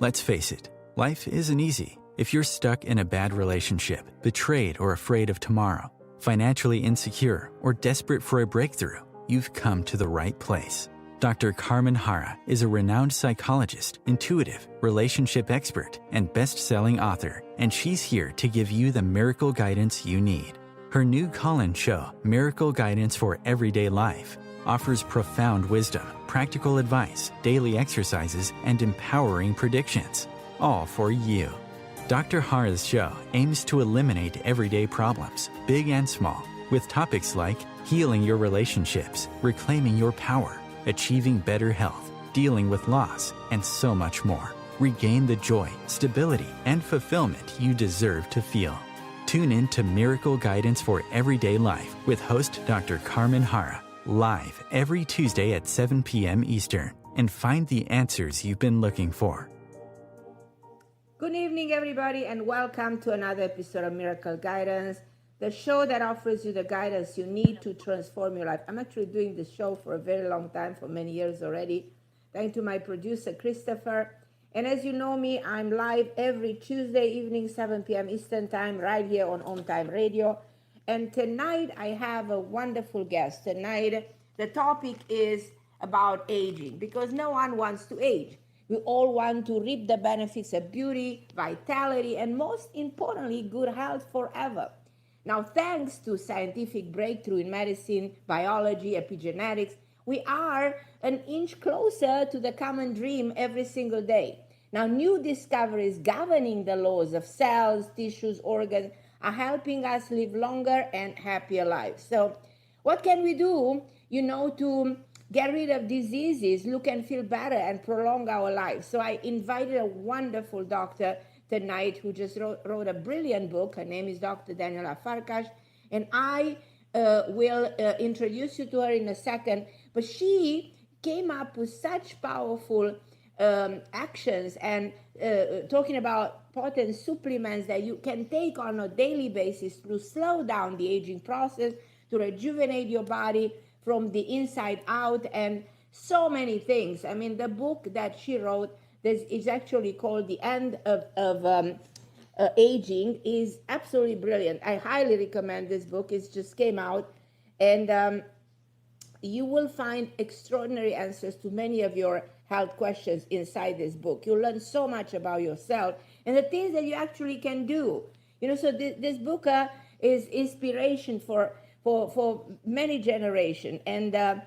Let's face it, life isn't easy. If you're stuck in a bad relationship, betrayed or afraid of tomorrow, financially insecure, or desperate for a breakthrough, you've come to the right place. Dr. Carmen Harra is a renowned psychologist, intuitive, relationship expert, and best-selling author, and she's here to give you the miracle guidance you need. Her new call-in show, Miracle Guidance for Everyday Life, offers profound wisdom, practical advice, daily exercises, and empowering predictions, all for you. Dr. Harra's show aims to eliminate everyday problems, big and small, with topics like healing your relationships, reclaiming your power, achieving better health, dealing with loss, and so much more. Regain the joy, stability, and fulfillment you deserve to feel. Tune in to Miracle Guidance for Everyday Life with host Dr. Carmen Harra, live every Tuesday at 7 p.m. Eastern, and find the answers you've been looking for. Good evening, everybody, and welcome to another episode of Miracle Guidance, the show that offers you the guidance you need to transform your life. I'm actually doing this show for a very long time, for many years already, thanks to my producer, Christopher. And as you know me, I'm live every Tuesday evening, 7 p.m. Eastern Time, right here on OMTimes Radio. And tonight, I have a wonderful guest. Tonight, the topic is about aging, because no one wants to age. We all want to reap the benefits of beauty, vitality, and most importantly, good health forever. Now, thanks to scientific breakthrough in medicine, biology, epigenetics, we are an inch closer to the common dream every single day. Now, new discoveries governing the laws of cells, tissues, organs are helping us live longer and happier lives. So what can we do, to get rid of diseases, look and feel better, and prolong our lives? So I invited a wonderful doctor tonight who just wrote a brilliant book. Her name is Dr. Daniela Farkas, and I will introduce you to her in a second. But she came up with such powerful actions and talking about potent supplements that you can take on a daily basis to slow down the aging process, to rejuvenate your body from the inside out, and so many things. I mean, the book that she wrote is actually called The End of Aging, is absolutely brilliant. I highly recommend this book. It just came out, and you will find extraordinary answers to many of your health questions inside this book. You'll learn so much about yourself and the things that you actually can do. So this book is inspiration for many generations. And the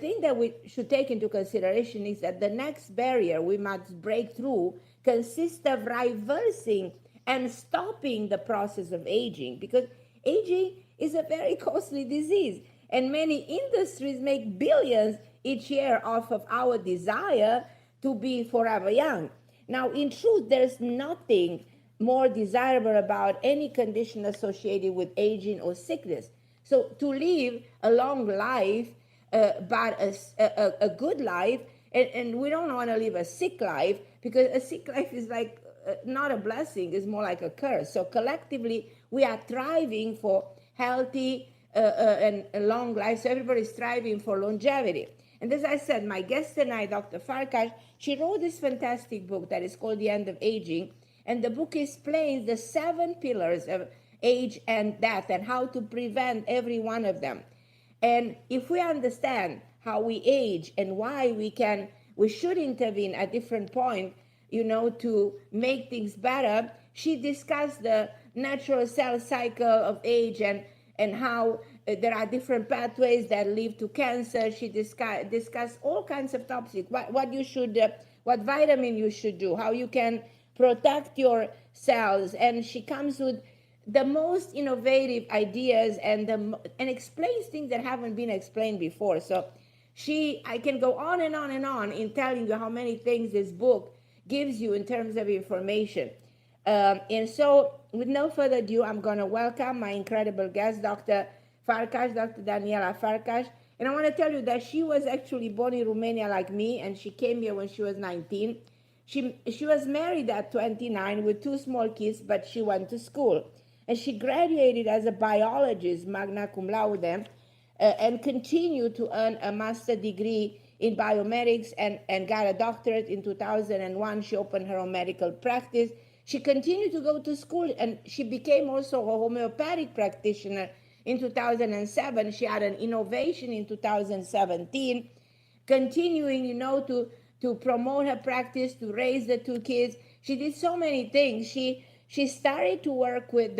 thing that we should take into consideration is that the next barrier we must break through consists of reversing and stopping the process of aging, because aging is a very costly disease, and many industries make billions each year off of our desire to be forever young. Now, in truth, there's nothing more desirable about any condition associated with aging or sickness. So to live a long life, but a good life, and we don't want to live a sick life, because a sick life is like not a blessing, it's more like a curse. So collectively, we are thriving for healthy and a long life. So everybody's striving for longevity. And as I said, my guest tonight, Dr. Farkas, she wrote this fantastic book that is called The End of Aging. And the book explains the 7 pillars of age and death and how to prevent every one of them. And if we understand how we age and why we should intervene at different points, to make things better, she discussed the natural cell cycle of age and how there are different pathways that lead to cancer. She discussed all kinds of topics, what vitamin you should do, how you can protect your cells. And she comes with the most innovative ideas and explains things that haven't been explained before. So I can go on and on and on in telling you how many things this book gives you in terms of information. And so with no further ado, I'm going to welcome my incredible guest, Dr. Farkas, Dr. Daniela Farkas. And I want to tell you that she was actually born in Romania like me, and she came here when she was 19. She was married at 29 with 2 small kids, but she went to school. And she graduated as a biologist, magna cum laude, and continued to earn a master's degree in biomedics and got a doctorate in 2001. She opened her own medical practice. She continued to go to school, and she became also a homeopathic practitioner in 2007. She had an innovation in 2017, continuing, to promote her practice, to raise the two kids. She did so many things. She started to work with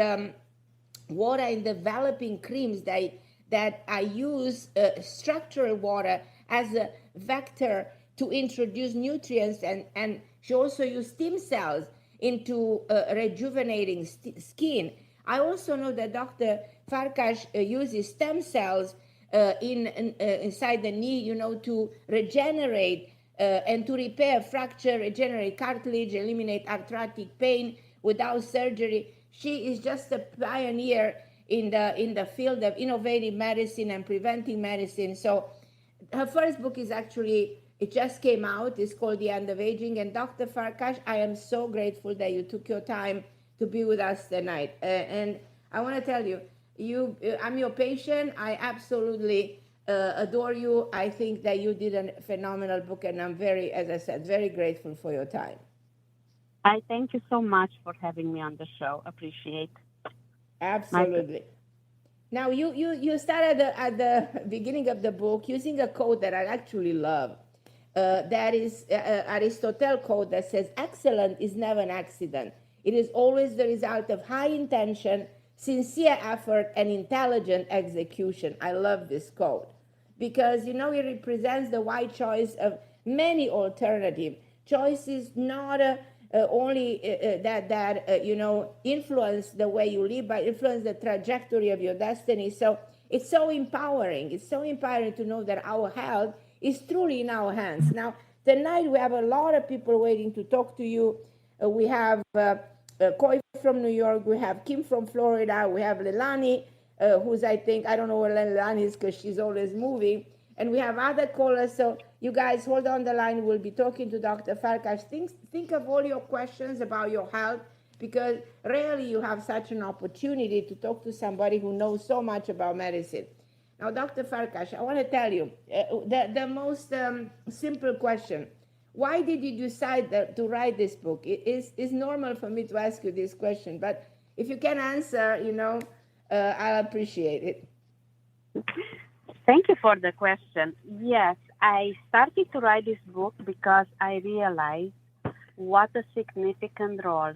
water in developing creams that I use structural water as a vector to introduce nutrients, and she also used stem cells into rejuvenating skin. I also know that Dr. Farkas uses stem cells inside the knee, to regenerate and to repair fracture, regenerate cartilage, eliminate arthritic pain without surgery. She is just a pioneer in the field of innovative medicine and preventive medicine. So her first book is actually, it just came out. It's called The End of Aging. And Dr. Farkas, I am so grateful that you took your time to be with us tonight. And I want to tell you, I'm your patient. I absolutely adore you. I think that you did a phenomenal book, and I'm very, as I said, very grateful for your time. I thank you so much for having me on the show. Appreciate. Absolutely. Now, you started at the beginning of the book using a quote that I actually love. That is Aristotle Code that says, excellence is never an accident. It is always the result of high intention, sincere effort, and intelligent execution. I love this quote because, it represents the wide choice of many alternative choices, not only that influence the way you live, but influence the trajectory of your destiny. So it's so empowering. It's so empowering to know that our health is truly in our hands. Now, tonight we have a lot of people waiting to talk to you. We have Koi from New York. We have Kim from Florida. We have Leilani, who's, I don't know where Leilani is because she's always moving. And we have other callers. So you guys hold on the line. We'll be talking to Dr. Farkas. Think of all your questions about your health, because rarely you have such an opportunity to talk to somebody who knows so much about medicine. Now, Dr. Farkas, I want to tell you the most simple question. Why did you decide to write this book? It's normal for me to ask you this question, but if you can answer, I'll appreciate it. Thank you for the question. Yes, I started to write this book because I realized what a significant role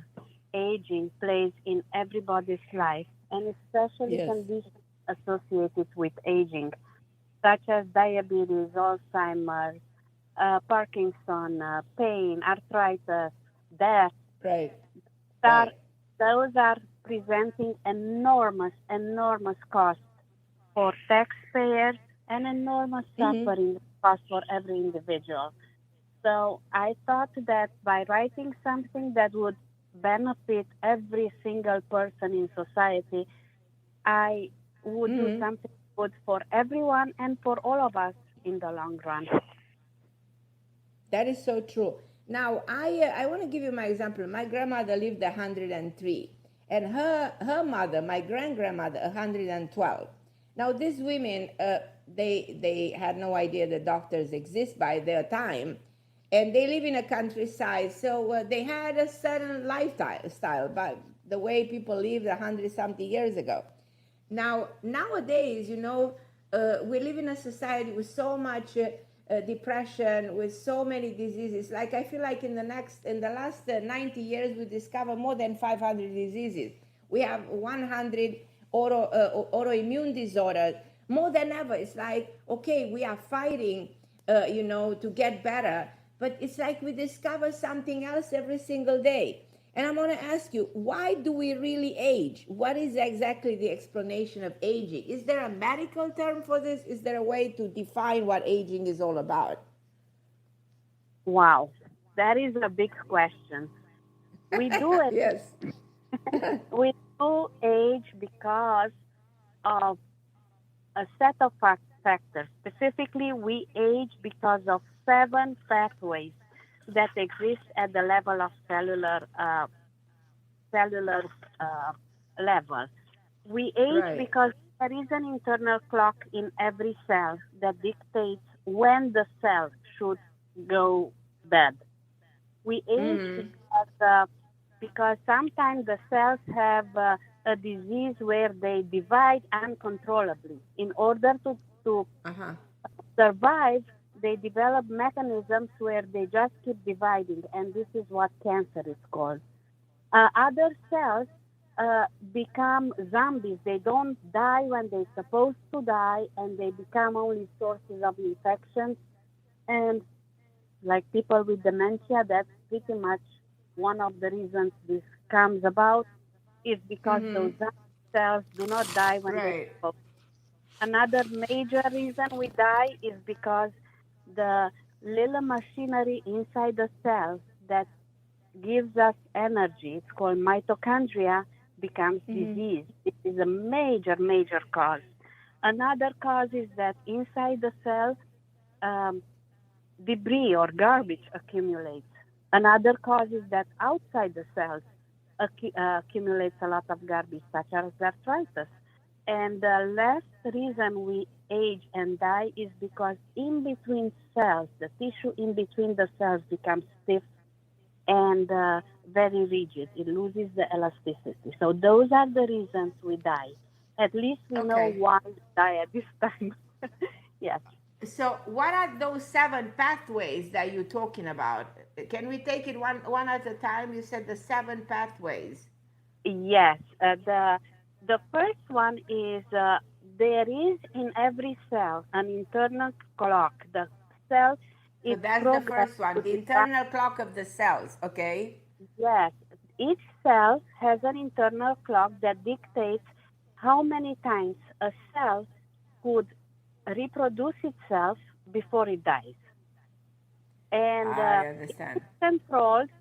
aging plays in everybody's life, and especially conditions associated with aging, such as diabetes, Alzheimer's, Parkinson, pain, arthritis, death. Right. Those are presenting enormous costs for taxpayers and enormous suffering cost for every individual. So I thought that by writing something that would benefit every single person in society, I would do something good for everyone and for all of us in the long run. That is so true. Now, I want to give you my example. My grandmother lived 103, and her mother, my grand-grandmother, 112. Now, these women, they had no idea that doctors exist by their time, and they live in a countryside, so they had a certain lifestyle by the way people lived 100-something years ago. Now, nowadays, we live in a society with so much depression, with so many diseases. Like, I feel like in the last 90 years, we discovered more than 500 diseases. We have 100 autoimmune disorders, more than ever. It's like, okay, we are fighting, to get better, but it's like we discover something else every single day. And I'm going to ask you, why do we really age? What is exactly the explanation of aging? Is there a medical term for this? Is there a way to define what aging is all about? Wow, that is a big question. We do it. Yes. We do age because of a set of factors. Specifically, we age because of 7 pathways that exist at the level of cellular level. We age because there is an internal clock in every cell that dictates when the cell should go bad. We age because sometimes the cells have a disease where they divide uncontrollably. In order to survive, they develop mechanisms where they just keep dividing, and this is what cancer is called. Other cells become zombies. They don't die when they're supposed to die, and they become only sources of infections. And like people with dementia, that's pretty much one of the reasons this comes about, is because those cells do not die when they're supposed. Another major reason we die is because the little machinery inside the cells that gives us energy, it's called mitochondria, becomes diseased. It is a major, major cause. Another cause is that inside the cell, debris or garbage accumulates. Another cause is that outside the cells accumulates a lot of garbage, such as arthritis. And the last reason we age and die is because in between cells, the tissue in between the cells becomes stiff and very rigid. It loses the elasticity. So those are the reasons we die. At least we know why we die at this time. Yes. So what are those 7 pathways that you're talking about? Can we take it one at a time? You said the 7 pathways. Yes. The first one is there is in every cell an internal clock. The cell is so that's the first one, the internal clock of the cells, okay? Yes. Each cell has an internal clock that dictates how many times a cell could reproduce itself before it dies. And I understand.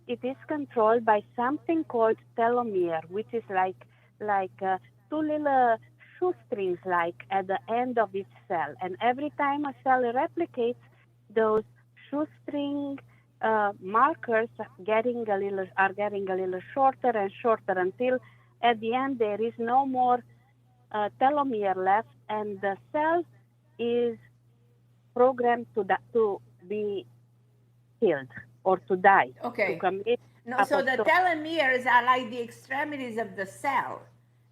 It is controlled by something called telomere, which is like 2 little shoestrings like at the end of each cell. And every time a cell replicates, those shoestring markers are getting a little shorter and shorter until at the end there is no more telomere left, and the cell is programmed to be killed or to die. Okay. To commit so the telomeres are like the extremities of the cell.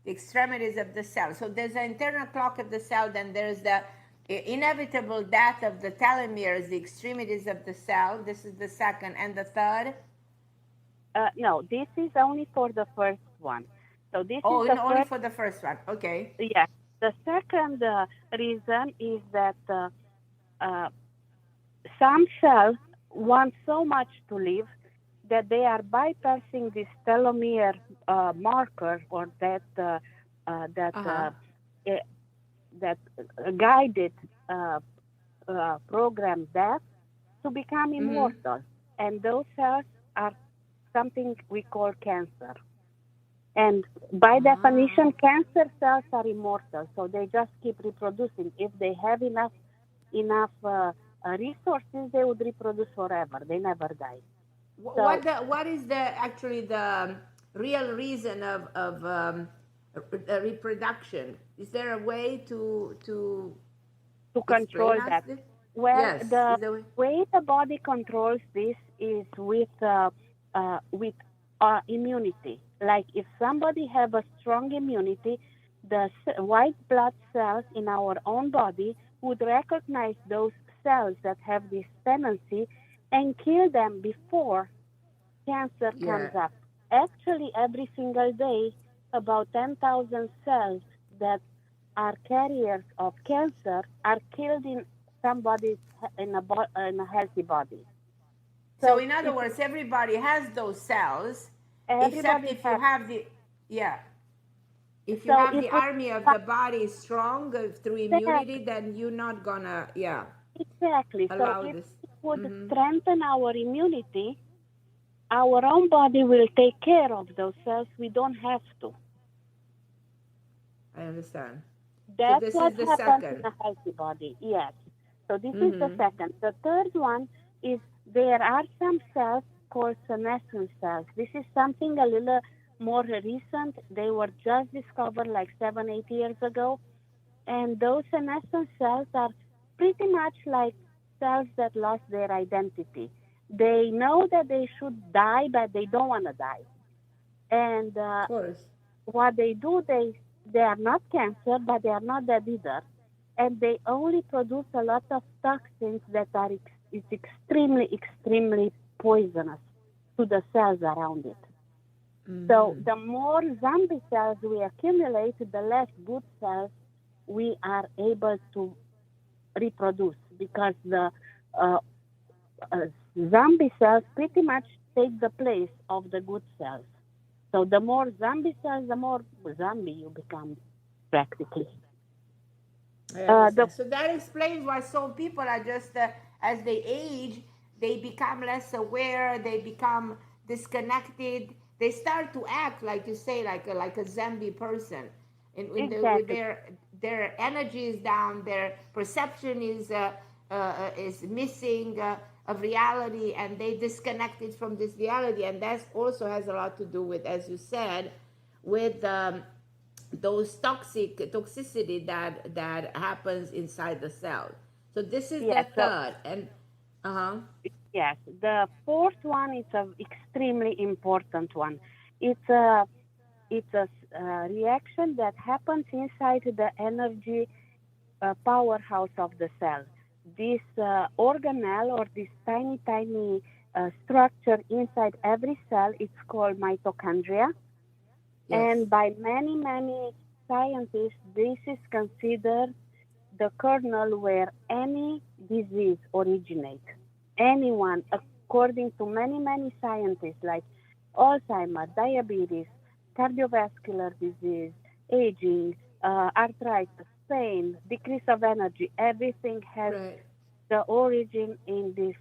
The extremities of the cell. So there's an internal clock of the cell, then there's the inevitable death of the telomeres, the extremities of the cell. This is the second. And the third? No, this is only for the first one. So this is only for the first one. Okay. Yes. The second reason is that some cells want so much to live that they are bypassing this telomere marker or that guided program death to become immortal. And those cells are something we call cancer. And by definition, cancer cells are immortal, so they just keep reproducing. If they have enough resources, they would reproduce forever. They never die. What is the real reason of reproduction? Is there a way to control that? Well, yes. The way the body controls this is with immunity. Like if somebody have a strong immunity, the white blood cells in our own body would recognize those cells that have this tendency and kill them before cancer comes up. Actually, every single day, about 10,000 cells that are carriers of cancer are killed in somebody's in a healthy body. So in other words, everybody has those cells, except if you have the if you have the army of the body strong through immunity, then you're not gonna exactly. allow so if this. it would strengthen our immunity, our own body will take care of those cells. We don't have to. I understand. That's so this what is the happens second. in a healthy body. Yes. So this is the second. The third one is there are some cells called senescent cells. This is something a little more recent. They were just discovered like 7-8 years ago. And those senescent cells are pretty much like cells that lost their identity. They know that they should die, but they don't want to die. And Of course. what they do, they are not cancer, but they are not dead either. And they only produce a lot of toxins that are is extremely, extremely poisonous to the cells around it. So the more zombie cells we accumulate, the less good cells we are able to reproduce, because the zombie cells pretty much take the place of the good cells. So the more zombie cells, the more zombie you become, practically. So that explains why some people are just, as they age, they become less aware, they become disconnected, they start to act, like you say, like a zombie person. With Exactly. their energy is down, their perception is missing of reality, and they disconnected from this reality, and that also has a lot to do with, as you said, with those toxicity that happens inside the cell. So this is the Yes. So third, and yes, the fourth one is an extremely important one. It's a reaction that happens inside the energy powerhouse of the cell. This organelle, or this tiny, tiny structure inside every cell, it's called mitochondria. yes, And by many, many scientists, this is considered the kernel where any disease originates. Anyone, according to many, many scientists, like Alzheimer's, diabetes, cardiovascular disease, aging, arthritis, pain, decrease of energy, everything has right, the origin in this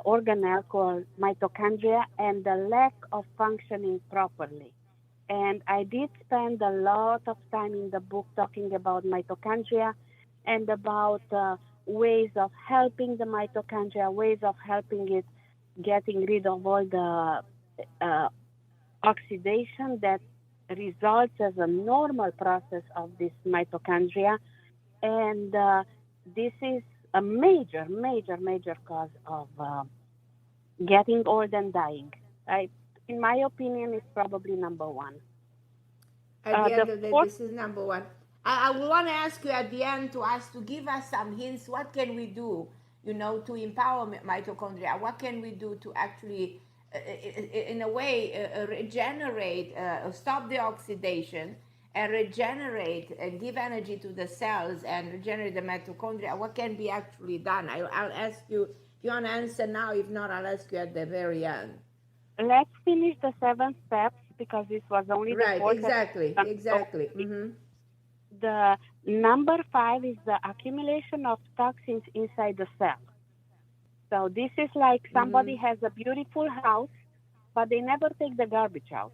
organelle called mitochondria and the lack of functioning properly. And I did spend a lot of time in the book talking about mitochondria and about ways of helping the mitochondria, ways of helping it getting rid of all the uh, oxidation that results as a normal process of this mitochondria. And this is a major, major, major cause of getting old and dying. In my opinion, it's probably number one. at the The end of the day, fourth, this is number one. I want to ask you at the end to give us some hints. What can we do, to empower mitochondria? What can we do to actually, in a way, regenerate, stop the oxidation, and regenerate and give energy to the cells and regenerate the mitochondria? What can be actually done? I'll ask you if you want to answer now. If not, I'll ask you at the very end. let's finish the 7 steps because this was only the Right, fourth. exactly, And exactly. Mm-hmm. the number 5 is the accumulation of toxins inside the cell. So this is like somebody has a beautiful house, but they never take the garbage out.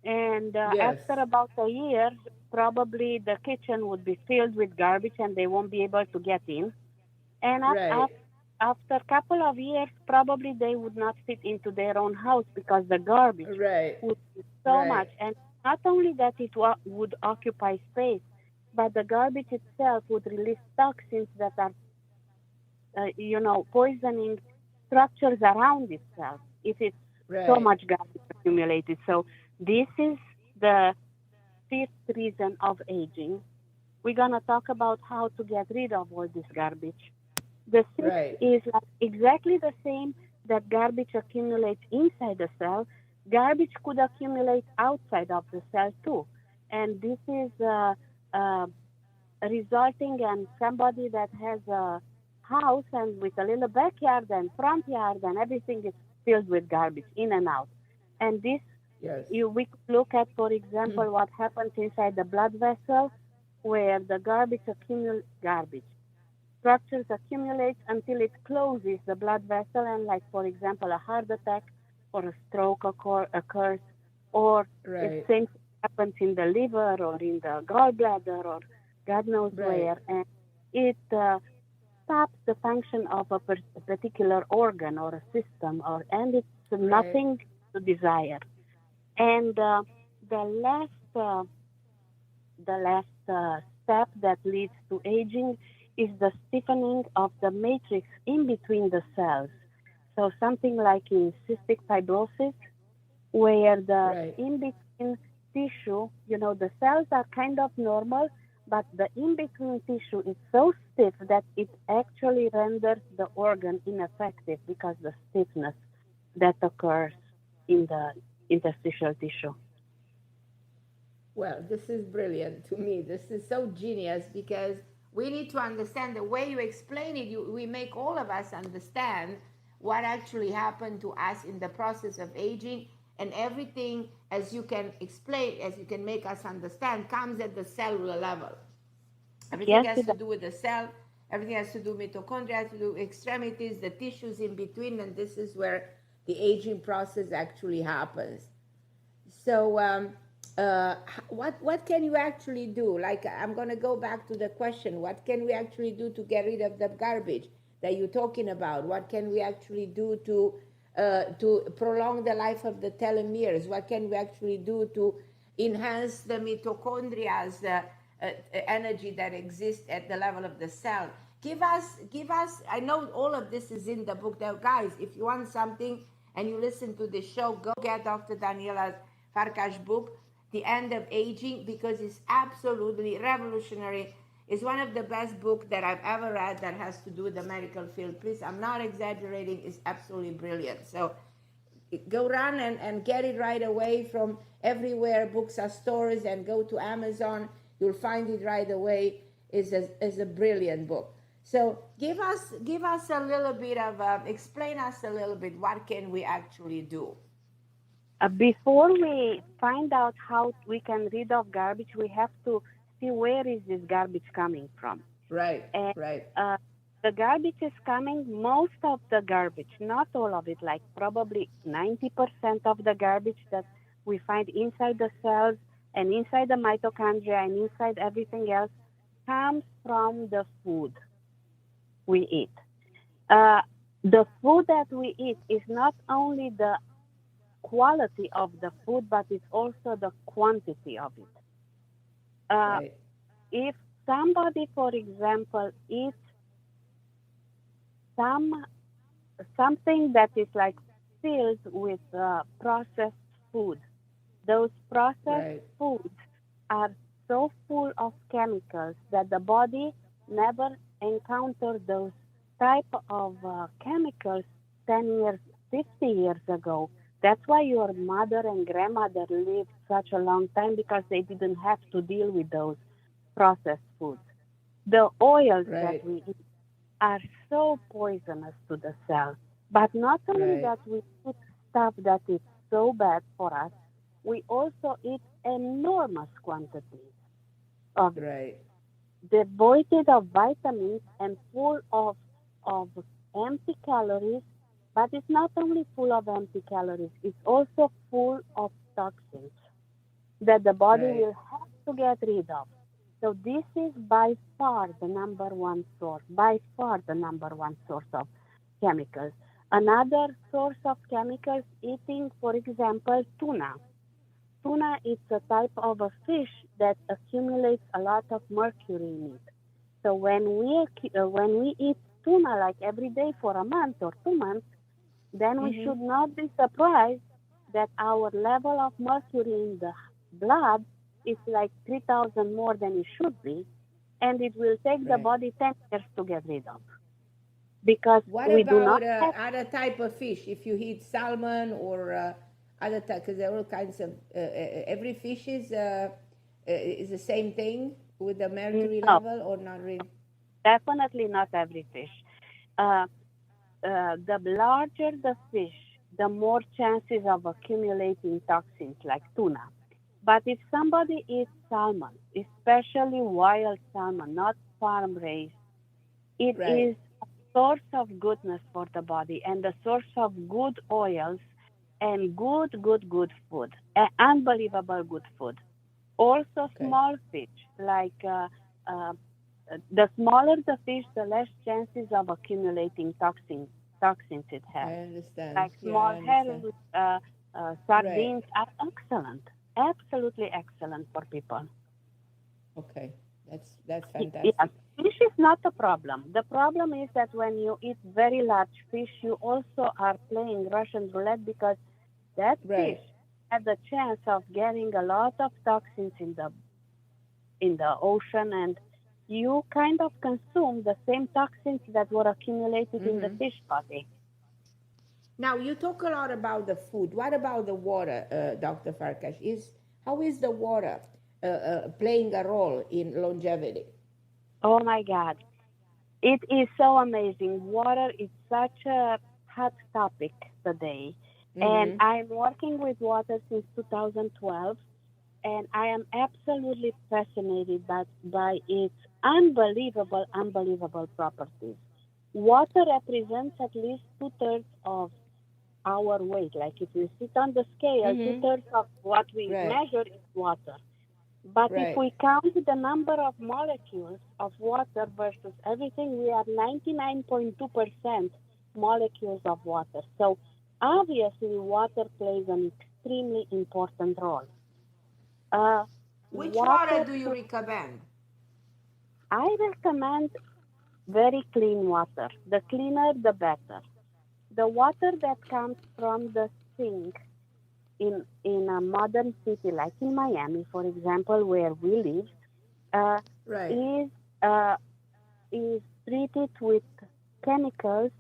And Yes. after about a year, probably the kitchen would be filled with garbage and they won't be able to get in. And Right. after a couple of years, probably they would not fit into their own house because the garbage Right. would be so Right. much. And not only that it would occupy space, but the garbage itself would release toxins that are, poisoning structures around itself if it's so Right. much garbage accumulated. So this is the fifth reason of aging. We're going to talk about how to get rid of all this garbage. The sixth Right. is like exactly the same that garbage accumulates inside the cell. Garbage could accumulate outside of the cell too. And this is resulting in somebody that has a house and with a little backyard and front yard and everything is filled with garbage in and out. And this, Yes. we could look at, for example, what happens inside the blood vessel where the garbage structures accumulate until it closes the blood vessel, and like, for example, a heart attack or a stroke occurs, or Right. it same happens in the liver or in the gallbladder or God knows Right. where, and it stops the function of a particular organ or a system, and it's nothing to desire. And the last step that leads to aging is the stiffening of the matrix in between the cells. So something like in cystic fibrosis, where the in-between tissue, the cells are kind of normal, but the in-between tissue is so stiff that it actually renders the organ ineffective because the stiffness that occurs in the interstitial tissue. Well, this is brilliant to me. This is so genius because we need to understand the way you explain it. We make all of us understand what actually happened to us in the process of aging, and everything, as you can explain, as you can make us understand, comes at the cellular level. Everything has to do with the cell. Everything has to do with mitochondria, has to do with extremities, the tissues in between, and this is where the aging process actually happens. So what can you actually do? Like, I'm going to go back to the question, what can we actually do to get rid of the garbage that you're talking about? What can we actually do to prolong the life of the telomeres? What can we actually do to enhance the mitochondria's energy that exists at the level of the cell? Give us, I know all of this is in the book. Now, guys, if you want something and you listen to the show, go get Dr. Daniela Farkas' book, The End of Aging, because it's absolutely revolutionary. It's one of the best books that I've ever read that has to do with the medical field. Please, I'm not exaggerating. It's absolutely brilliant. So go run and get it right away from everywhere books are stores, and go to Amazon. You'll find it right away. It's a brilliant book. So give us a little bit of, explain us a little bit, what can we actually do? Before we find out how we can rid of garbage, we have to see where is this garbage coming from. Right, and, right. The garbage is coming, most of the garbage, not all of it, like probably 90% of the garbage that we find inside the cells and inside the mitochondria and inside everything else comes from the food we eat. The food that we eat is not only the quality of the food, but it's also the quantity of it. Right. If somebody, for example, eats something that is like filled with processed food, those processed foods are so full of chemicals that the body never encountered those type of chemicals 10 years, 50 years ago. That's why your mother and grandmother lived such a long time, because they didn't have to deal with those processed foods. The oils that we eat are so poisonous to the cell. But not only that we eat stuff that is so bad for us, we also eat enormous quantities of devoid of vitamins and full of empty calories. But it's not only full of empty calories, it's also full of toxins that the body will have to get rid of. So this is by far the number one source of chemicals. Another source of chemicals, eating, for example, tuna. Tuna is a type of a fish that accumulates a lot of mercury in it. So when we eat tuna like every day for a month or 2 months, then we should not be surprised that our level of mercury in the blood is like 3,000 more than it should be, and it will take the body 10 years to get rid of. Because we do not have other type of fish? If you eat salmon or other type, because there are all kinds of every fish is the same thing with the mercury level, or not really? Definitely not every fish. The larger the fish, the more chances of accumulating toxins like tuna. But if somebody eats salmon, especially wild salmon, not farm raised, it is a source of goodness for the body and a source of good oils and good food, unbelievable good food. Also small fish, like the smaller the fish, the less chances of accumulating toxins it has. I understand. Like small herrings, sardines are excellent, absolutely excellent for people. Okay, that's fantastic. Fish is not a problem. The problem is that when you eat very large fish, you also are playing Russian roulette because that fish Right. had the chance of getting a lot of toxins in the ocean, and you kind of consume the same toxins that were accumulated in the fish body. Now you talk a lot about the food. What about the water, Dr. Farkas? How is the water playing a role in longevity? Oh my God. It is so amazing. Water is such a hot topic today. And Mm-hmm. I'm working with water since 2012, and I am absolutely fascinated by its unbelievable properties. Water represents at least two-thirds of our weight. Like if you sit on the scale, Mm-hmm. two-thirds of what we Right. measure is water. But if Right. we count the number of molecules of water versus everything, we are 99.2% molecules of water. So obviously, water plays an extremely important role. Uh, Which water water, do you recommend? I recommend very clean water. The cleaner, the better. The water that comes from the sink in a modern city like in Miami, for example, where we live, uh, Right. is uh, is treated with chemicals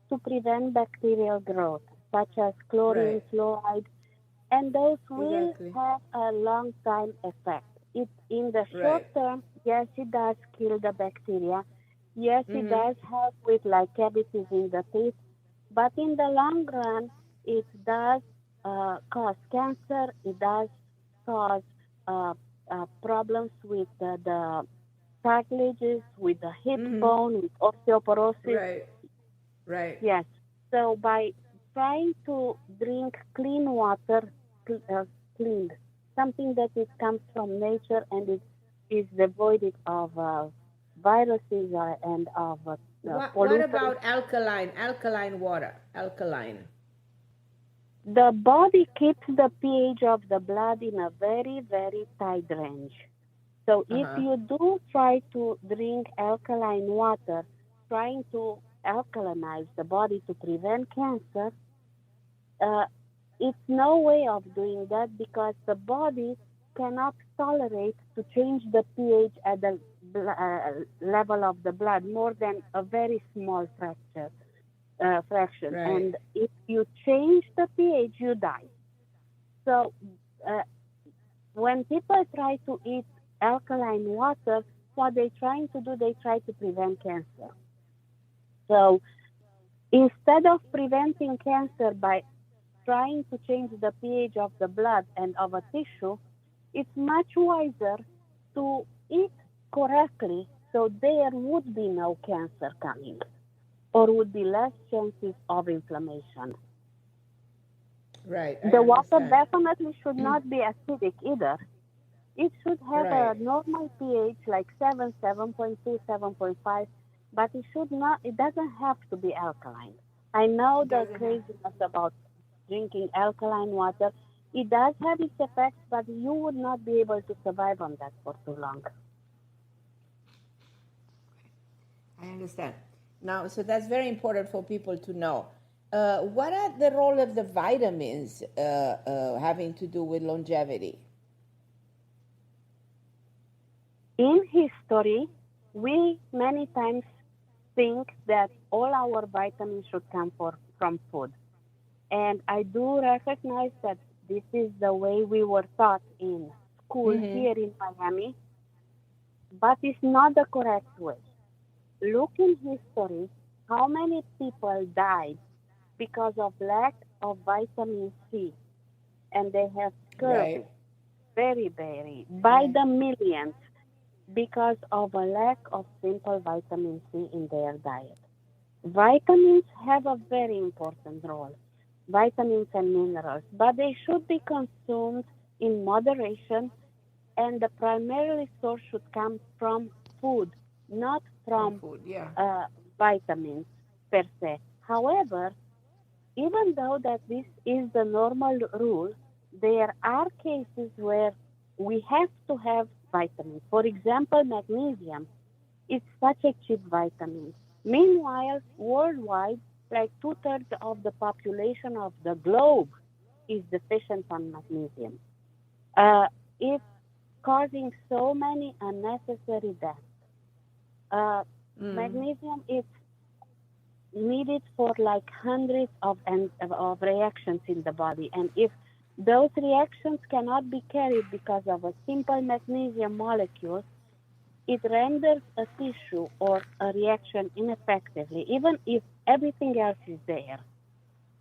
to prevent bacterial growth, such as chlorine, Right. fluoride, and those will Exactly. have a long time effect. It in the short Right. term, yes, it does kill the bacteria. Yes, it Mm-hmm. does help with like cavities in the teeth, but in the long run, it does cause cancer. It does cause uh, problems with the cartilages, with the hip Mm-hmm. bone, with osteoporosis. Right. Right. Yes. So by trying to drink clean water, cleaned, something that it comes from nature and it is devoid of viruses and of What pollutants. about alkaline? Alkaline water. Alkaline. The body keeps the pH of the blood in a very tight range. So if Uh-huh. you do try to drink alkaline water, trying to alkalinize the body to prevent cancer, uh, it's no way of doing that because the body cannot tolerate to change the pH at the level of the blood more than a very small fraction. Right. And if you change the pH, you die. So uh, when people try to eat alkaline water, what they're trying to do, they try to prevent cancer. So instead of preventing cancer by trying to change the pH of the blood and of a tissue, it's much wiser to eat correctly so there would be no cancer coming or would be less chances of inflammation. Right. I The water understand. definitely should not be acidic either. It should have a Right. normal pH like 7, 7.2, 7.5, but it doesn't have to be alkaline. I know the Doesn't have. craziness about drinking alkaline water. It does have its effects, but you would not be able to survive on that for too long. I understand. Now, so that's very important for people to know. What are the role of the vitamins having to do with longevity? In history, we many times think that all our vitamins should come from food. And I do recognize that this is the way we were taught in school Mm-hmm. here in Miami, but it's not the correct way. Look in history how many people died because of lack of vitamin C, and they have Right. scurvy, very, by Right. the millions because of a lack of simple vitamin C in their diet. Vitamins have a very important role, vitamins and minerals, but they should be consumed in moderation, and the primary source should come from food, not From from food. Yeah. uh, vitamins per se. However, even though that this is the normal rule, there are cases where we have to have vitamins. For example, magnesium. It's such a cheap vitamin. Meanwhile, worldwide, like 2/3 of the population of the globe is deficient on magnesium. It's causing so many unnecessary deaths. Magnesium is needed for like hundreds of reactions in the body, and if those reactions cannot be carried because of a simple magnesium molecule, it renders a tissue or a reaction ineffectively, even if everything else is there.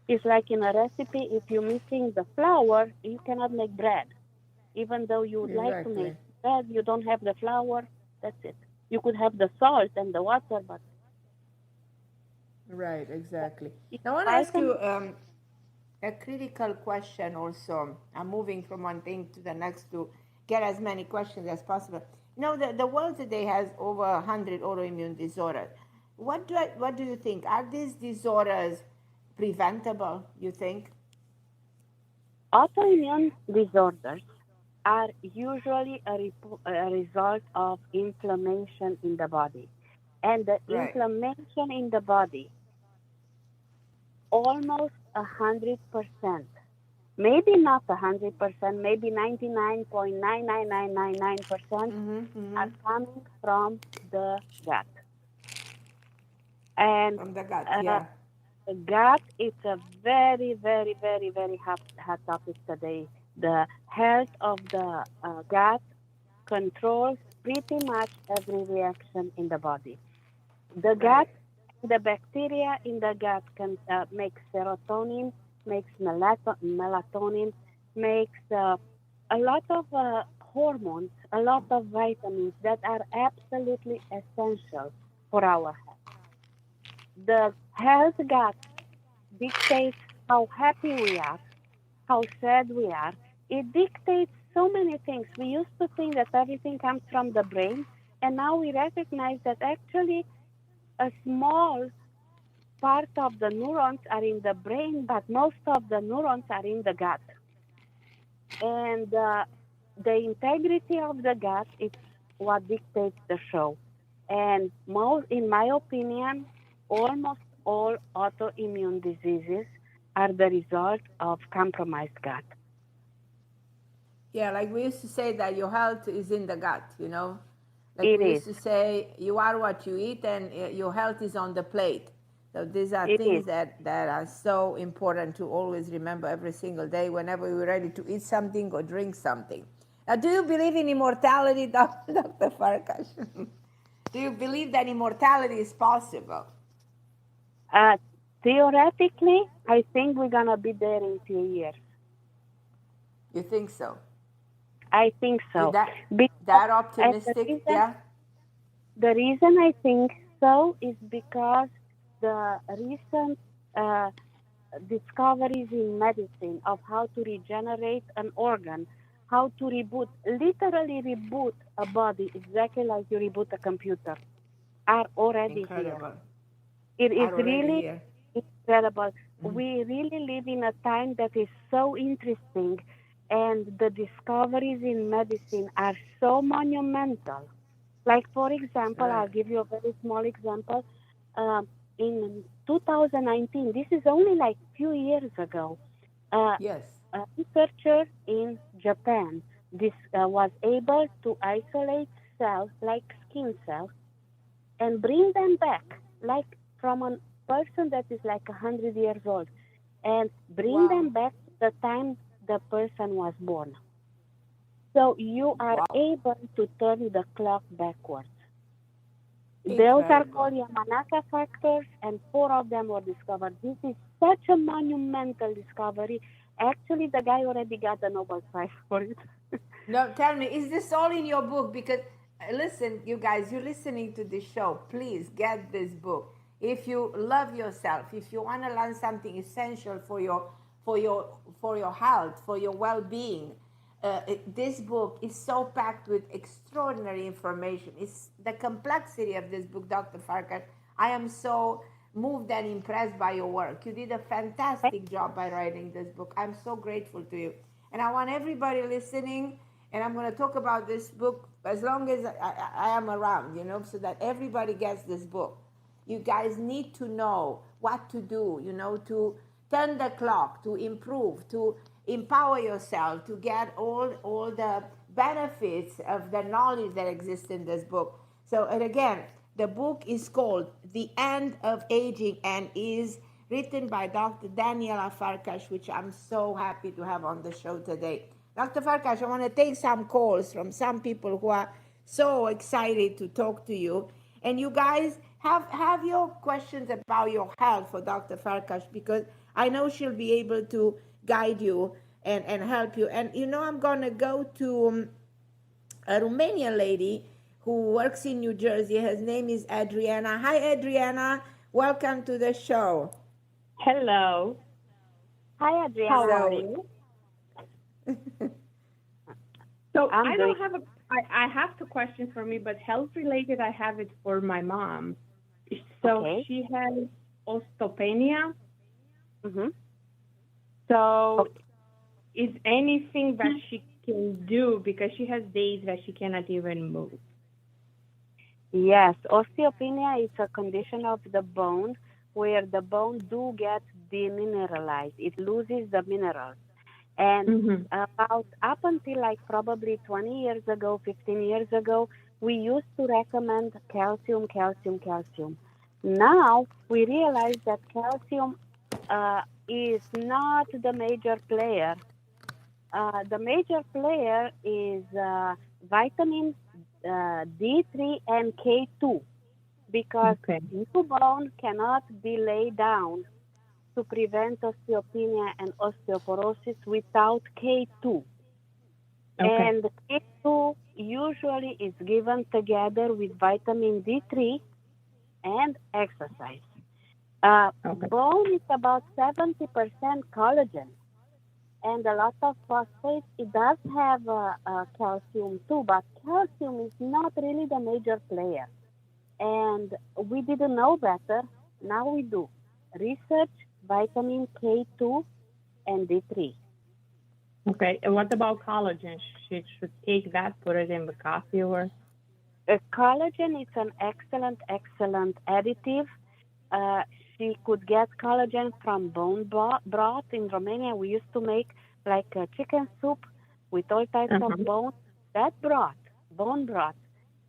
It's like in a recipe, if you're missing the flour, you cannot make bread. Even though you would like to make bread, you don't have the flour, that's it. You could have the salt and the water, but... Right, exactly. Now, I want to ask you a critical question also. I'm moving from one thing to the next to get as many questions as possible. You know, the world today has over 100 autoimmune disorders. What do you think? Are these disorders preventable, you think? Autoimmune disorders are usually a result of inflammation in the body. And the inflammation in the body, almost 100%, maybe not 100%, maybe 99.99999% are coming from the gut. And from the gut, the gut is a very, very, very, very hot topic today. The health of the gut controls pretty much every reaction in the body. The gut, the bacteria in the gut can make serotonin, makes melatonin, makes a lot of hormones, a lot of vitamins that are absolutely essential for our health. The health gut dictates how happy we are, how sad we are. It dictates so many things. We used to think that everything comes from the brain, and now we recognize that actually a small part of the neurons are in the brain, but most of the neurons are in the gut. And the integrity of the gut is what dictates the show. And in my opinion, almost all autoimmune diseases are the result of compromised gut. Yeah, like we used to say that your health is in the gut, you know? Like It we is. used to say, you are what you eat, and your health is on the plate. So these are It things is. that are so important to always remember every single day whenever we're ready to eat something or drink something. Now, do you believe in immortality, Dr. Farkas? Do you believe that immortality is possible? Theoretically, I think we're going to be there in a few years. You think so? I think so. That optimistic, yeah? The reason I think so is because the recent discoveries in medicine of how to regenerate an organ, how to literally reboot a body exactly like you reboot a computer, are already here. It is really incredible. We really live in a time that is so interesting, and the discoveries in medicine are so monumental. Like, for example, I'll give you a very small example. In 2019, this is only like a few years ago, a researcher in Japan was able to isolate cells like skin cells and bring them back, like from a person that is like 100 years old, and bring them back to the time the person was born. So you are able to turn the clock backwards. Those are called Yamanaka factors, and 4 of them were discovered. This is such a monumental discovery. Actually, the guy already got the Nobel Prize for it. No, tell me, is this all in your book? Because, listen, you guys, you're listening to this show. Please get this book. If you love yourself, if you want to learn something essential for your health, for your well-being, this book is so packed with extraordinary information. It's the complexity of this book, Dr. Farkas. I am so moved and impressed by your work. You did a fantastic job by writing this book. I'm so grateful to you. And I want everybody listening, And I'm going to talk about this book as long as I am around, you know, so that everybody gets this book. You guys need to know what to do, you know, to turn the clock, to improve, to empower yourself, to get all the benefits of the knowledge that exists in this book. So, and again, the book is called The End of Aging and is written by Dr. Daniela Farkas, which I'm so happy to have on the show today. Dr. Farkas, I want to take some calls from some people who are so excited to talk to you. And you guys have your questions about your health for Dr. Farkas, because I know she'll be able to guide you and help you. And you know, I'm going to go to a Romanian lady who works in New Jersey. Her name is Adriana. Hi, Adriana. Welcome to the show. Hello. Hi, Adriana. How are you? So I have two questions for me, but health related, I have it for my mom. So she has osteopenia. Mm-hmm. So is anything that she can do, because she has days that she cannot even move? Yes, osteopenia is a condition of the bone where the bone do get demineralized. It loses the minerals. And about up until like probably 20 years ago, 15 years ago, we used to recommend calcium. Now we realize that calcium is not the major player. The major player is vitamin D3 and K2, because new bone cannot be laid down to prevent osteopenia and osteoporosis without K2. And K2 usually is given together with vitamin D3 and exercise. Bone is about 70% collagen, and a lot of phosphate. It does have calcium too, but calcium is not really the major player. And we didn't know better. Now we do. Research vitamin K2 and D3. Okay, and what about collagen? She should take that, put it in the coffee, or? Collagen is an excellent additive. She could get collagen from bone broth. In Romania, we used to make like a chicken soup with all types of bones. That broth, bone broth,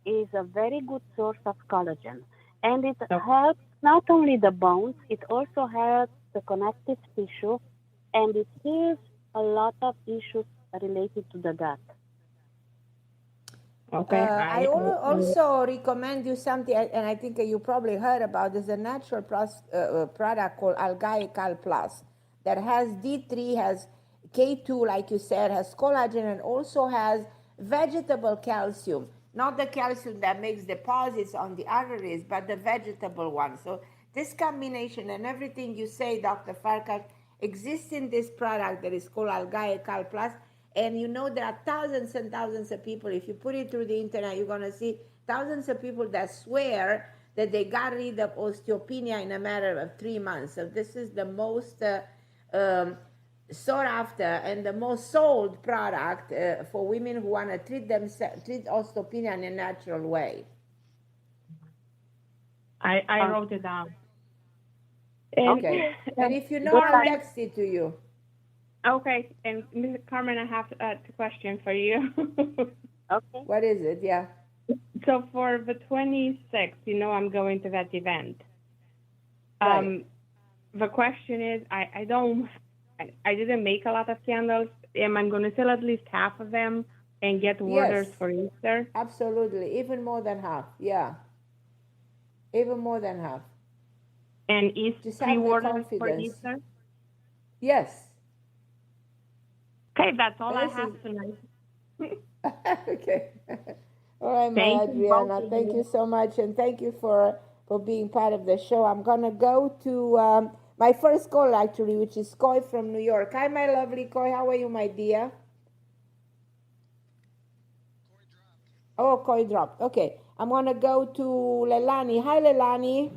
is a very good source of collagen. And it helps not only the bones, it also helps the connective tissue, and it heals a lot of issues related to the gut. I also recommend you something, and I think you probably heard about. There's a natural product called Algae Cal Plus that has D3, has K2, like you said, has collagen, and also has vegetable calcium. Not the calcium that makes deposits on the arteries, but the vegetable one. So this combination and everything you say, Dr. Farkas, exists in this product that is called Algae Cal Plus. And you know, there are thousands and thousands of people. If you put it through the internet, you're going to see thousands of people that swear that they got rid of osteopenia in a matter of 3 months. So this is the most sought after and the most sold product for women who want to treat osteopenia in a natural way. I wrote it down. Okay. And if you know, I'll text it to you. Okay. And Ms. Carmen, I have a question for you. Okay. What is it? Yeah. So for the 26th, you know, I'm going to that event. Right. The question is, I didn't make a lot of candles. Am I going to sell at least half of them and get orders for Easter? Absolutely. Even more than half. Yeah. Even more than half. And is pre-orders for Easter? Yes. Okay, that's all I have tonight. Okay. All right, my Adriana. Thank you so much, and thank you for being part of the show. I'm going to go to my first call, actually, which is Coy from New York. Hi, my lovely Coy. How are you, my dear? Oh, Coy dropped. Okay. I'm going to go to Lelani. Hi, Lelani.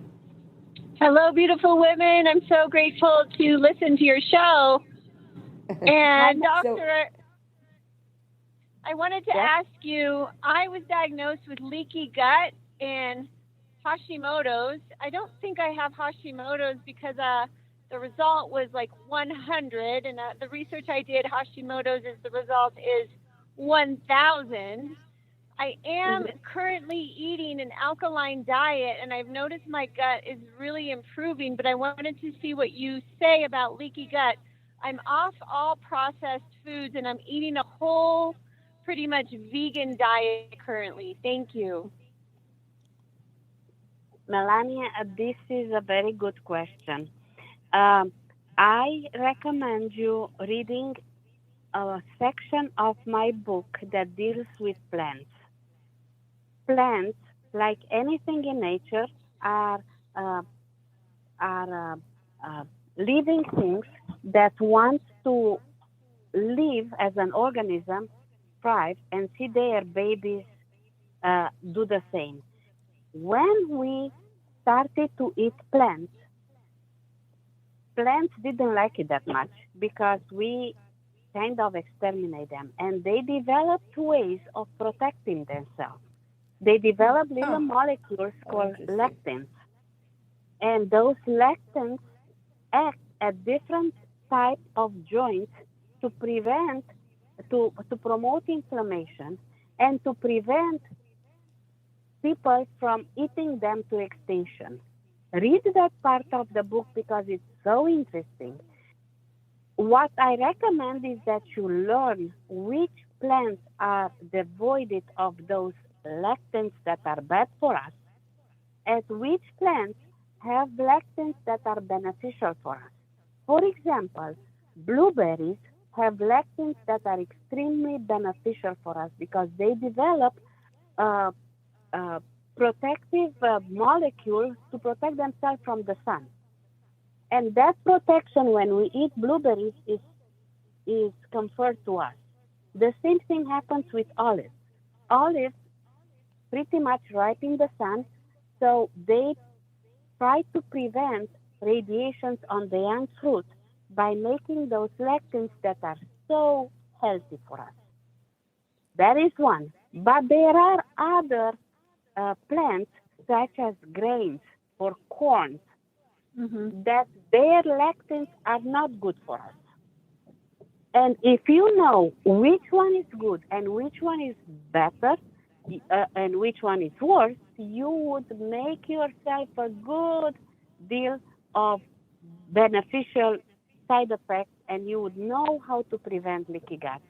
Hello, beautiful women. I'm so grateful to listen to your show. And Doctor, I wanted to ask you, I was diagnosed with leaky gut and Hashimoto's. I don't think I have Hashimoto's because the result was like 100, and the research I did, Hashimoto's the result is 1,000. I am currently eating an alkaline diet, and I've noticed my gut is really improving, but I wanted to see what you say about leaky gut. I'm off all processed foods, and I'm eating a whole, pretty much vegan diet currently. Thank you. Melania, this is a very good question. I recommend you reading a section of my book that deals with plants. Plants, like anything in nature, are living things that want to live as an organism, thrive, and see their babies do the same. When we started to eat plants didn't like it that much because we kind of exterminate them, and they developed ways of protecting themselves. They developed little molecules called lectins, and those lectins act at different types of joints to promote inflammation and to prevent people from eating them to extinction. Read that part of the book because it's so interesting. What I recommend is that you learn which plants are devoid of those lectins that are bad for us, and which plants have lectins that are beneficial for us. For example, blueberries have lectins that are extremely beneficial for us because they develop protective molecules to protect themselves from the sun. And that protection, when we eat blueberries, is conferred to us. The same thing happens with olives. Olives pretty much ripe in the sun, so they try to prevent radiations on the young fruit by making those lectins that are so healthy for us. That is one. But there are other plants, such as grains or corn, that their lectins are not good for us. And if you know which one is good and which one is better and which one is worse, you would make yourself a good deal of beneficial side effects, and you would know how to prevent leaky gut.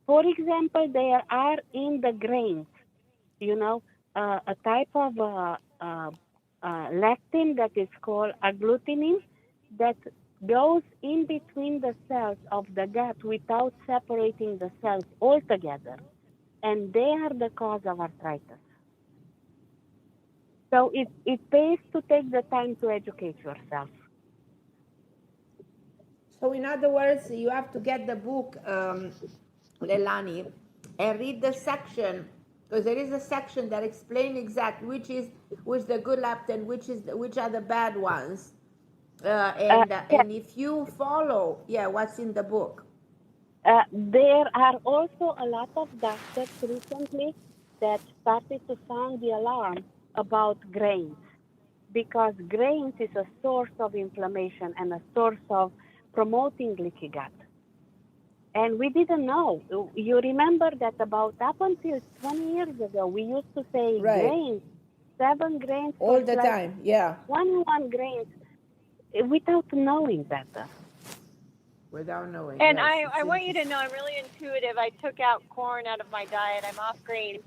For example, there are in the grains, a type of lectin that is called agglutinin that goes in between the cells of the gut without separating the cells altogether. And they are the cause of arthritis. So it pays to take the time to educate yourself. So in other words, you have to get the book, Leilani, and read the section, because there is a section that explains exactly which the good leptin, which are the bad ones, and if you follow, what's in the book. There are also a lot of doctors recently that started to sound the alarm about grains, because grains is a source of inflammation and a source of promoting leaky gut. And we didn't know. You remember that about up until 20 years ago, we used to say grains, 7 grains all the time, 1 grains, without knowing better. Without knowing. And I want you to know I'm really intuitive. I took out corn out of my diet. I'm off grains.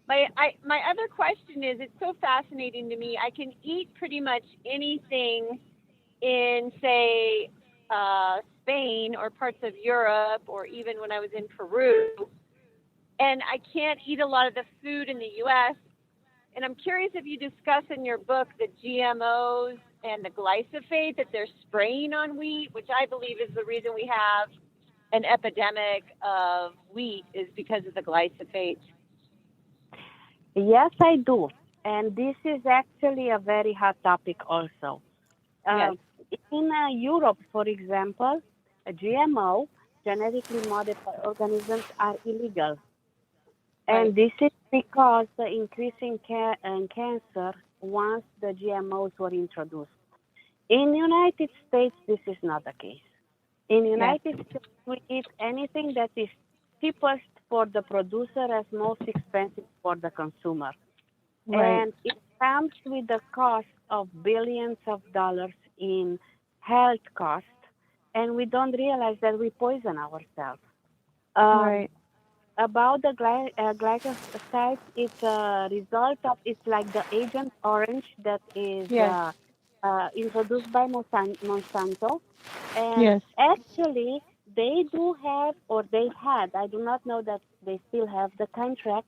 My other question is, it's so fascinating to me. I can eat pretty much anything in, say, Spain or parts of Europe, or even when I was in Peru, and I can't eat a lot of the food in the U.S. And I'm curious if you discuss in your book the GMOs and the glyphosate that they're spraying on wheat, which I believe is the reason we have an epidemic of wheat, is because of the glyphosate. Yes, I do. And this is actually a very hot topic also. Yes. In Europe, for example, GMO, genetically modified organisms, are illegal. And this is because the increase in cancer once the GMOs were introduced. In the United States, this is not the case. In the United States, we eat anything that is cheapest for the producer as most expensive for the consumer. Right. And it comes with the cost of billions of dollars in health costs, and we don't realize that we poison ourselves. Right. About the glyphosate, it's a result of, it's like the Agent Orange that is introduced by Monsanto. And actually, they do have, or they had, I do not know that they still have the contract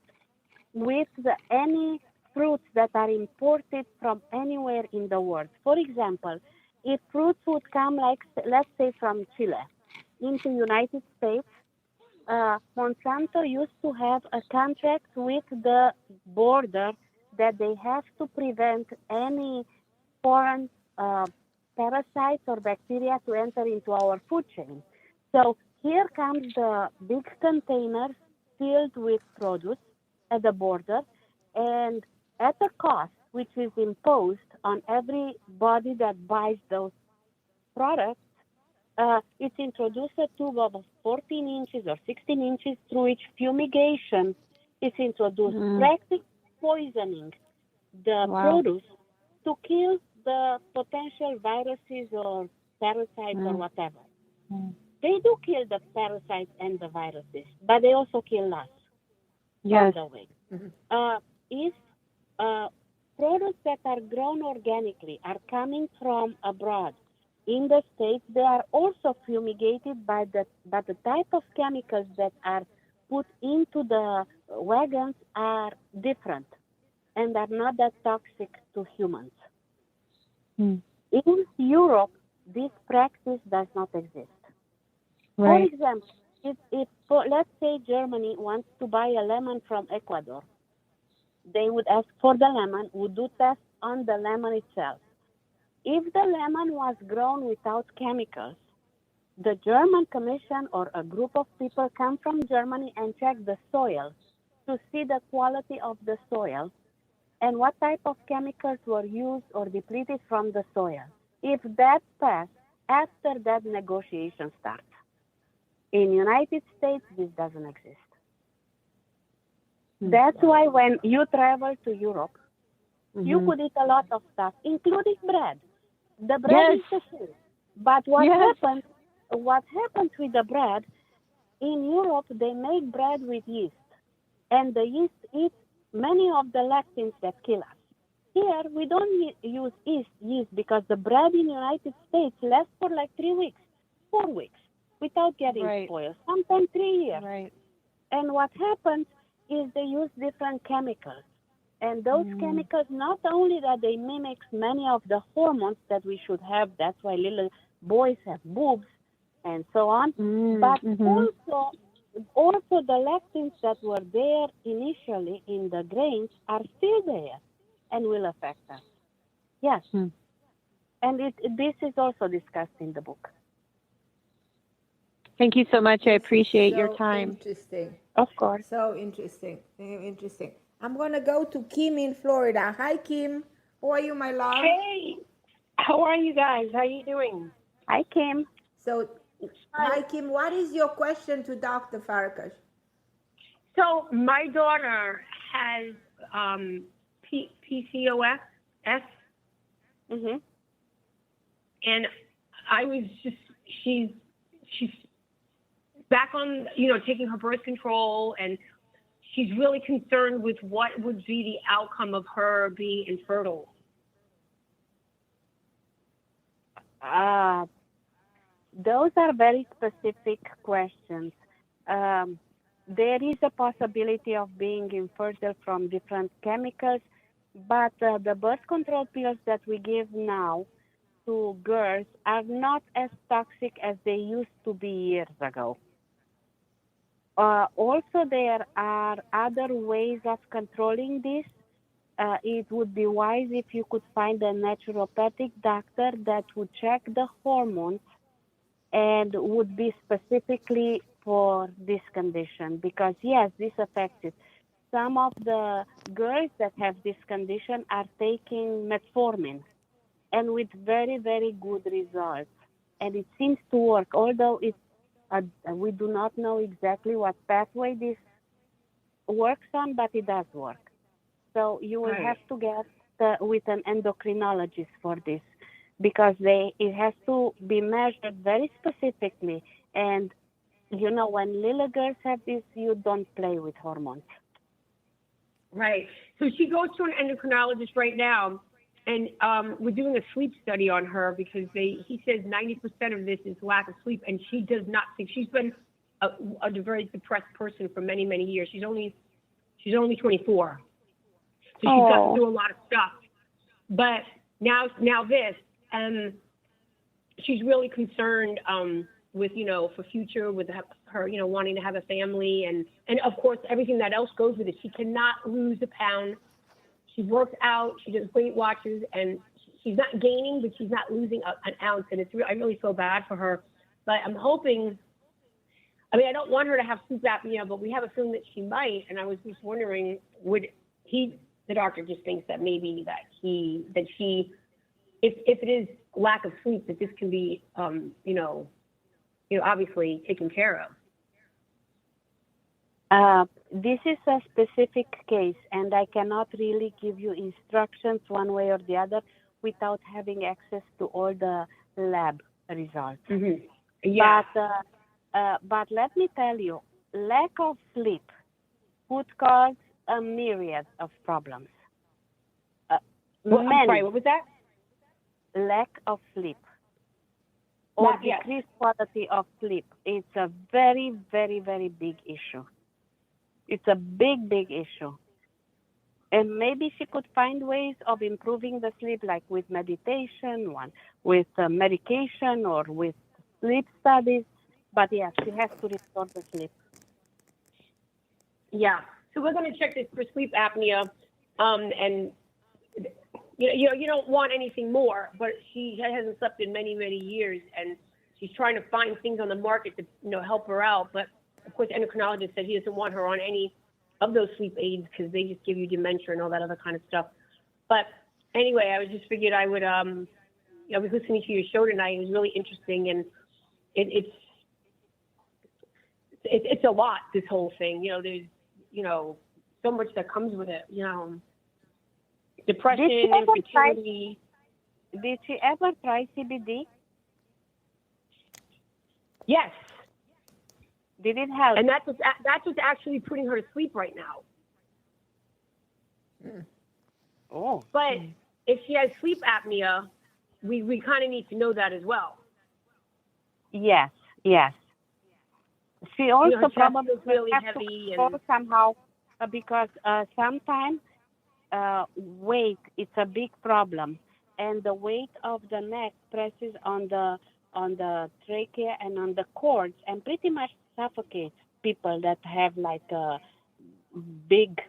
with any fruits that are imported from anywhere in the world. For example, if fruits would come, like, let's say from Chile into United States, Monsanto used to have a contract with the border that they have to prevent any foreign parasites or bacteria to enter into our food chain. So here comes the big containers filled with produce at the border, and at a cost which is imposed on everybody that buys those products, it's introduced a tube of 14 inches or 16 inches through which fumigation is introduced, practically poisoning the produce to kill the potential viruses or parasites or whatever. They do kill the parasites and the viruses, but they also kill us on the way. If products that are grown organically are coming from abroad, in the States, they are also fumigated by the type of chemicals that are put into the wagons are different and are not that toxic to humans. In Europe, this practice does not exist. For example, if let's say Germany wants to buy a lemon from Ecuador, they would ask for the lemon, would do tests on the lemon itself. If the lemon was grown without chemicals, the German Commission or a group of people come from Germany and check the soil to see the quality of the soil and what type of chemicals were used or depleted from the soil. If that passed, after that negotiation starts. In the United States, this doesn't exist. That's why when you travel to Europe, you could eat a lot of stuff, including bread. The bread is the same. But what happens with the bread, in Europe, they make bread with yeast. And the yeast eats many of the lectins that kill us. Here, we don't use yeast because the bread in the United States lasts for like 3 weeks, 4 weeks, without getting spoiled, sometimes 3 years. And what happens is they use different chemicals. And those chemicals, not only that they mimic many of the hormones that we should have, that's why little boys have boobs and so on, but also the lectins that were there initially in the grains are still there and will affect us. Yes. And this is also discussed in the book. Thank you so much. I appreciate your time. Interesting. Of course. So interesting. Interesting. I'm going to go to Kim in Florida. Hi, Kim. How are you, my love? Hey. How are you guys? How are you doing? Hi, Kim. So, hi, Kim. What is your question to Dr. Farkas? So, my daughter has PCOS. And I was just, she's back on, taking her birth control, and she's really concerned with what would be the outcome of her being infertile. Those are very specific questions. There is a possibility of being infertile from different chemicals, but the birth control pills that we give now to girls are not as toxic as they used to be years ago. Also, there are other ways of controlling this. It would be wise if you could find a naturopathic doctor that would check the hormones and would be specifically for this condition, because yes, this affects it. some of the girls that have this condition are taking metformin, and with very, very good results. And it seems to work, although we do not know exactly what pathway this works on, but it does work. So you will have to get with an endocrinologist for this, because it has to be measured very specifically. And, you know, when little girls have this, you don't play with hormones. Right. So she goes to an endocrinologist right now, and we're doing a sleep study on her because he says 90% of this is lack of sleep, and she does not think. She's been a very depressed person for many, many years. She's only 24. So she's got to do a lot of stuff. But now this, and she's really concerned with, you know, for future, with her, you know, wanting to have a family, and of course everything that else goes with it. She cannot lose a pound. She works out, she does Weight Watchers, and she's not gaining, but she's not losing an ounce. And I really feel bad for her. But I'm hoping, I mean, I don't want her to have sleep apnea, but we have a feeling that she might. And I was just wondering, the doctor just thinks that maybe if it is lack of sleep, that this can be, you know, obviously taken care of. This is a specific case, and I cannot really give you instructions one way or the other without having access to all the lab results. Mm-hmm. Yeah. But let me tell you, lack of sleep could cause a myriad of problems. I'm sorry, what was that? Lack of sleep or decreased quality of sleep. It's a very, very, very big issue. It's a big, big issue. And maybe she could find ways of improving the sleep, like with meditation, with medication, or with sleep studies. But yeah, she has to restore the sleep. Yeah. So we're going to check this for sleep apnea, and you don't want anything more, but she hasn't slept in many, many years, and she's trying to find things on the market to, you know, help her out. But of course, the endocrinologist said he doesn't want her on any of those sleep aids because they just give you dementia and all that other kind of stuff. But anyway, I was just figured I would. I was listening to your show tonight. It was really interesting, and it's a lot. This whole thing, you know, there's, you know, so much that comes with it. You know, depression, infertility. Did she ever try CBD? Yes. Did it help? And that's what's actually putting her to sleep right now. Oh. But if she has sleep apnea, we kind of need to know that as well. Yes. She also probably really has heavy to somehow, because sometimes weight, it's a big problem, and the weight of the neck presses on the trachea and on the cords, and pretty much suffocates people that have like a big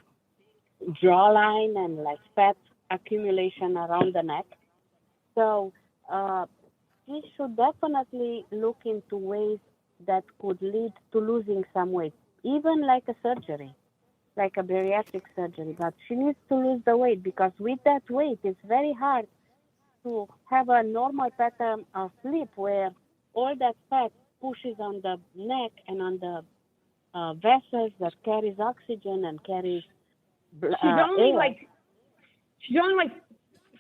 jawline and like fat accumulation around the neck. So she should definitely look into ways that could lead to losing some weight, even like a surgery, like a bariatric surgery. But she needs to lose the weight, because with that weight, it's very hard to have a normal pattern of sleep where all that fat pushes on the neck and on the vessels that carries oxygen and carries She's only like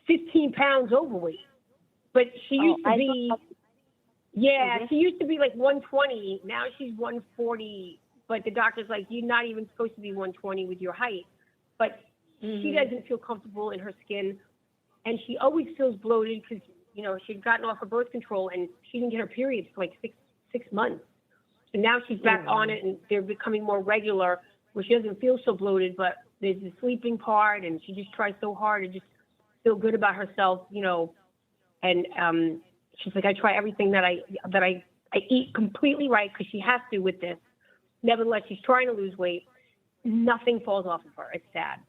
15 pounds overweight, but she used to be. Yeah, she used to be like 120. Now she's 140. But the doctor's like, you're not even supposed to be 120 with your height. But she doesn't feel comfortable in her skin, and she always feels bloated because, you know, she'd gotten off her birth control and she didn't get her periods for like six months. And now she's back on it, and they're becoming more regular, where she doesn't feel so bloated. But there's the sleeping part, and she just tries so hard to just feel good about herself, you know. And she's like, I try everything that I eat completely right, because she has to with this. Nevertheless, she's trying to lose weight. Nothing falls off of her. It's sad.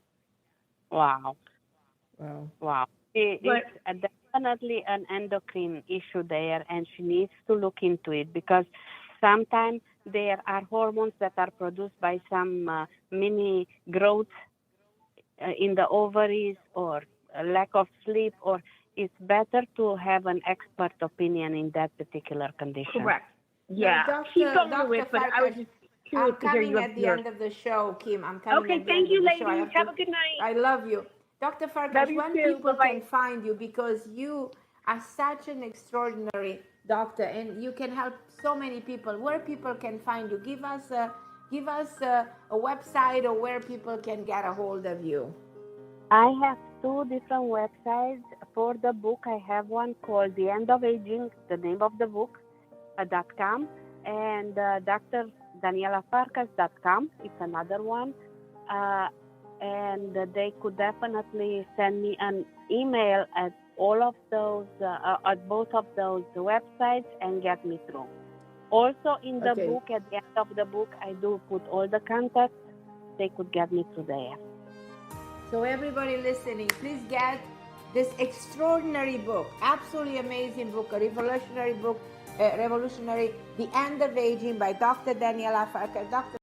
Wow. It's definitely an endocrine issue there, and she needs to look into it, because sometimes there are hormones that are produced by some mini growth in the ovaries or a lack of sleep, or it's better to have an expert opinion in that particular condition. Correct. Yeah. Now, She's going Dr. with, but I Farkas, was just curious I'm to hear coming your at the end of the show, Kim. I'm coming Okay, at the thank end you, of the show. ladies. Have a good night. I love you. Dr. Farkas, Love you when too. people Bye-bye. can find you, because you are such an extraordinary doctor and you can help so many people, where people can find you? Give us a website or where people can get a hold of you. I have 2 different websites for the book. I have one called The End of Aging, the name of the book, .com, and Dr Daniela Farkas.com. It's another one. And they could definitely send me an email at all of those, at both of those websites and get me through. Also in the book, at the end of the book, I do put all the contacts. They could get me through there. So everybody listening, please get this extraordinary book, absolutely amazing book, a revolutionary book, The End of Aging by Dr. Daniela Farkas. Dr.